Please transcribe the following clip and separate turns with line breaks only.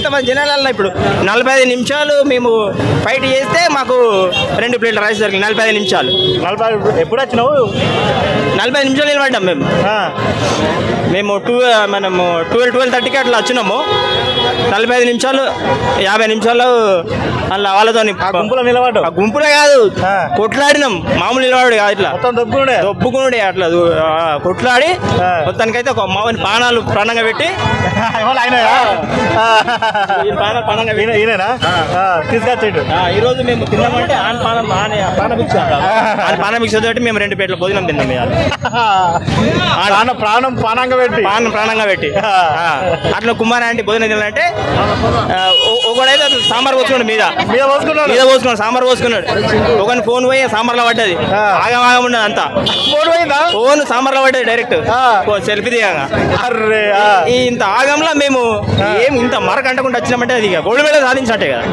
ఇంతమంది జనాలలో ఇప్పుడు 45 నిమిషాలు మేము ఫైట్ చేస్తే మాకు 2 ప్లేట్ల రైస్ దొరికింది. 45 నిమిషాలు.
40 ఎప్పుడు వచ్చినావు?
45 నిమిషాలు నిలబడ్డాం మేము. మేము 12:30కి అట్లా వచ్చినాము. 45 నిమిషాలు 50 నిమిషాలు అలా వాళ్ళతో
గుంపులో నిలబడ్డా.
గుంపులో కాదు, కొట్లాడినాం. మామూలు నిలబడు కాదు, ఇట్లా దొబ్బుకునుడే అట్లా కొట్లాడి మొత్తానికైతే ఒక మామూలు ప్రాణంగా పెట్టి
తీసుకొచ్చాడు.
ఈ రోజు మేము తిన్నామంటే ప్రాణభిక్ష తోటి మేము 2 ప్లేట్ల భోజనం తిన్నాం. ప్రాణంగా పెట్టి అట్లా కుమార్ అంటే భోజనం తినాలంటే ఒకడైతే సాంబార్ పోసుకున్నాడు, మీద పోసుకున్నాడు, సాంబార్ పోసుకున్నాడు. ఒకని ఫోన్ పోయి సాంబార్లో పడ్డది. ఆగం ఉండదు అంతా. ఫోన్ సాంబార్లో పడ్డది డైరెక్ట్ సెల్ఫీ దిగాక. ఇంత ఆగంలో మేము ఏం ఇంత మరకంటకుండా వచ్చినామంటే అది గోల్డ్ మెడల్ సాధించినట్టే కదా.